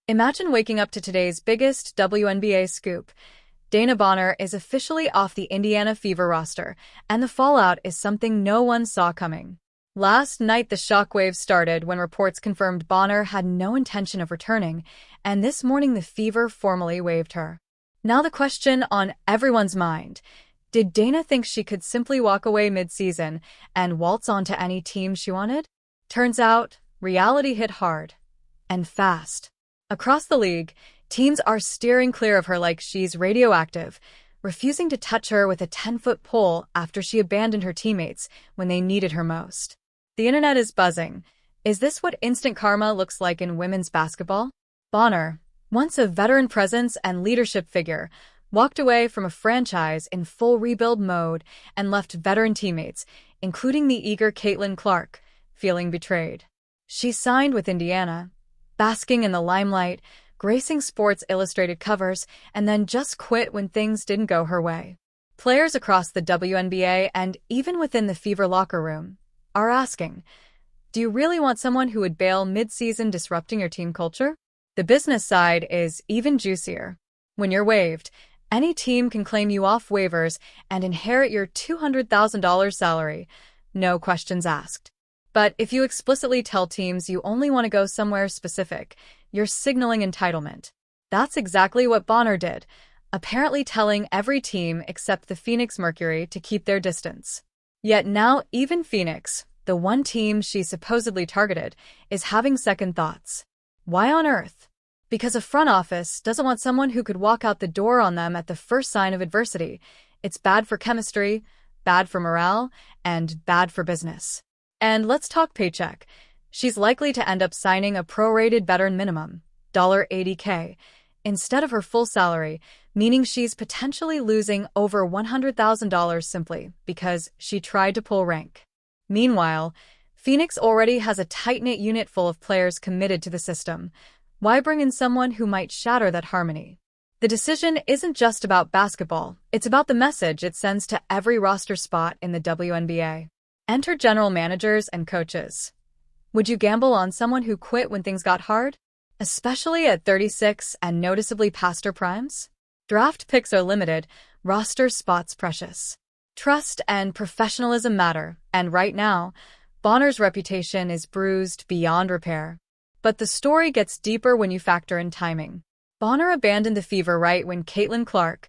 Imagine waking up to today's biggest WNBA scoop. DeWanna Bonner is officially off the Indiana Fever roster, and the fallout is something no one saw coming. Last night, the shockwaves started when reports confirmed Bonner had no intention of returning, and this morning the Fever formally waived her. Now the question on everyone's mind: did DeWanna think she could simply walk away mid-season and waltz onto any team she wanted? Turns out, reality hit hard. And fast. Across the league, teams are steering clear of her like she's radioactive, refusing to touch her with a 10-foot pole after she abandoned her teammates when they needed her most. The internet is buzzing. Is this what instant karma looks like in women's basketball? Bonner, once a veteran presence and leadership figure, walked away from a franchise in full rebuild mode and left veteran teammates, including the eager Caitlinclark, feeling betrayed. She signed with Indiana, basking in the limelight, gracing Sports Illustrated covers, and then just quit when things didn't go her way. Players across the WNBA and even within the Fever locker room are asking, do you really want someone who would bail mid-season disrupting your team culture? The business side is even juicier. When you're waived, any team can claim you off waivers and inherit your $200,000 salary, no questions asked. But if you explicitly tell teams you only want to go somewhere specific, you're signaling entitlement. That's exactly what Bonner did, apparently telling every team except the Phoenix Mercury to keep their distance. Yet now even Phoenix, the one team she supposedly targeted, is having second thoughts. Why on earth? Because a front office doesn't want someone who could walk out the door on them at the first sign of adversity. It's bad for chemistry, bad for morale, and bad for business. And let's talk paycheck. She's likely to end up signing a prorated veteran minimum, $80K, instead of her full salary, meaning she's potentially losing over $100,000 simply because she tried to pull rank. Meanwhile, Phoenix already has a tight-knit unit full of players committed to the system. Why bring in someone who might shatter that harmony? The decision isn't just about basketball, it's about the message it sends to every roster spot in the WNBA. Enter general managers and coaches. Would you gamble on someone who quit when things got hard? Especially at 36 and noticeably past her primes? Draft picks are limited, roster spots precious. Trust and professionalism matter, and right now, Bonner's reputation is bruised beyond repair. But the story gets deeper when you factor in timing. Bonner abandoned the Fever right when Caitlinclark,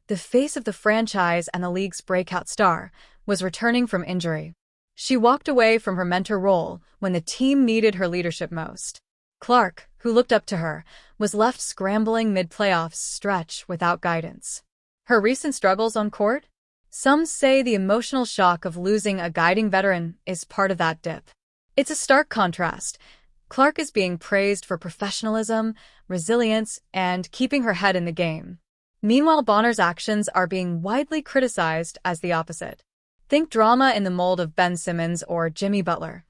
the face of the franchise and the league's breakout star, was returning from injury. She walked away from her mentor role when the team needed her leadership most. Clark, who looked up to her, was left scrambling mid-playoffs stretch without guidance. Her recent struggles on court? Some say the emotional shock of losing a guiding veteran is part of that dip. It's a stark contrast. Clark is being praised for professionalism, resilience, and keeping her head in the game. Meanwhile, Bonner's actions are being widely criticized as the opposite. Think drama in the mold of Ben Simmons or Jimmy Butler.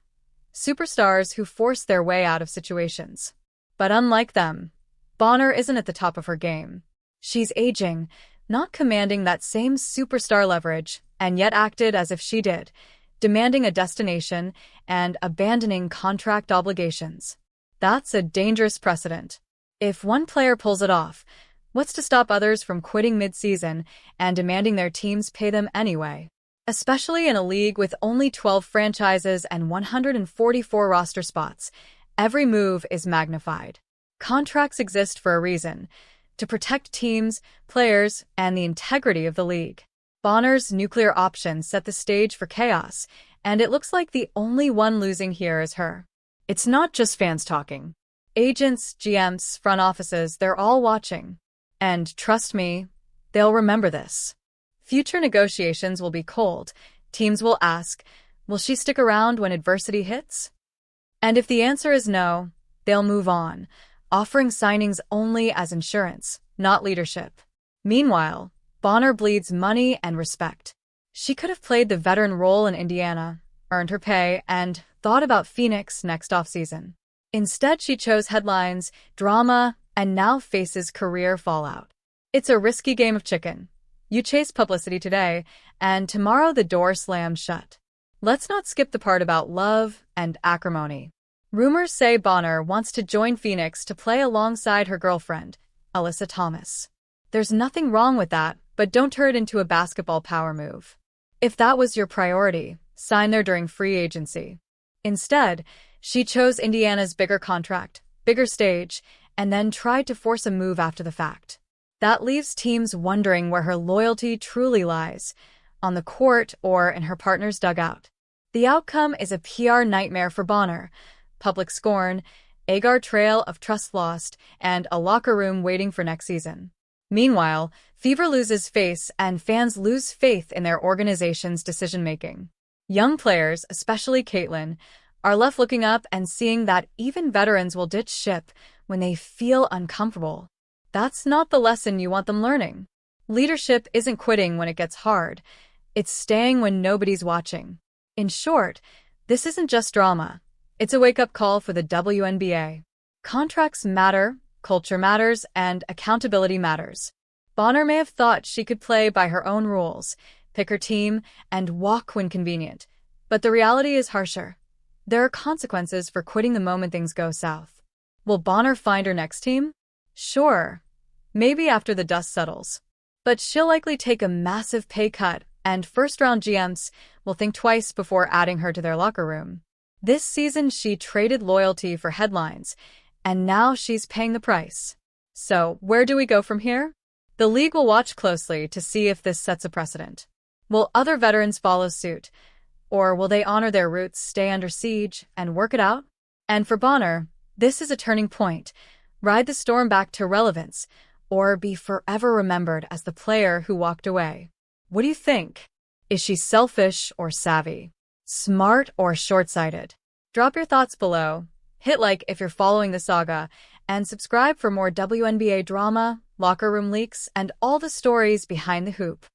Superstars who force their way out of situations. But unlike them, Bonner isn't at the top of her game. She's aging, not commanding that same superstar leverage, and yet acted as if she did, demanding a destination and abandoning contract obligations. That's a dangerous precedent. If one player pulls it off, what's to stop others from quitting mid-season and demanding their teams pay them anyway? Especially in a league with only 12 franchises and 144 roster spots, every move is magnified. Contracts exist for a reason, to protect teams, players, and the integrity of the league. Bonner's nuclear option set the stage for chaos, and it looks like the only one losing here is her. It's not just fans talking. Agents, GMs, front offices, they're all watching. And trust me, they'll remember this. Future negotiations will be cold. Teams will ask, will she stick around when adversity hits? And if the answer is no, they'll move on, offering signings only as insurance, not leadership. Meanwhile, Bonner bleeds money and respect. She could have played the veteran role in Indiana, earned her pay, and thought about Phoenix next offseason. Instead, she chose headlines, drama, and now faces career fallout. It's a risky game of chicken. You chase publicity today, and tomorrow the door slams shut. Let's not skip the part about love and acrimony. Rumors say Bonner wants to join Phoenix to play alongside her girlfriend, Alyssa Thomas. There's nothing wrong with that, but don't turn it into a basketball power move. If that was your priority, sign there during free agency. Instead, she chose Indiana's bigger contract, bigger stage, and then tried to force a move after the fact. That leaves teams wondering where her loyalty truly lies, on the court or in her partner's dugout. The outcome is a PR nightmare for Bonner: public scorn, agar trail of trust lost, and a locker room waiting for next season. Meanwhile, Fever loses face and fans lose faith in their organization's decision-making. Young players, especially Caitlin, are left looking up and seeing that even veterans will ditch ship when they feel uncomfortable. That's not the lesson you want them learning. Leadership isn't quitting when it gets hard. It's staying when nobody's watching. In short, this isn't just drama. It's a wake-up call for the WNBA. Contracts matter, culture matters, and accountability matters. Bonner may have thought she could play by her own rules, pick her team, and walk when convenient. But the reality is harsher. There are consequences for quitting the moment things go south. Will Bonner find her next team? Sure. Maybe after the dust settles. But she'll likely take a massive pay cut, and first-round GMs will think twice before adding her to their locker room. This season, she traded loyalty for headlines, and now she's paying the price. So, where do we go from here? The league will watch closely to see if this sets a precedent. Will other veterans follow suit? Or will they honor their roots, stay under siege, and work it out? And for Bonner, this is a turning point. Ride the storm back to relevance, or be forever remembered as the player who walked away. What do you think? Is she selfish or savvy? Smart or short-sighted? Drop your thoughts below. Hit like if you're following the saga, and subscribe for more WNBA drama, locker room leaks, and all the stories behind the hoop.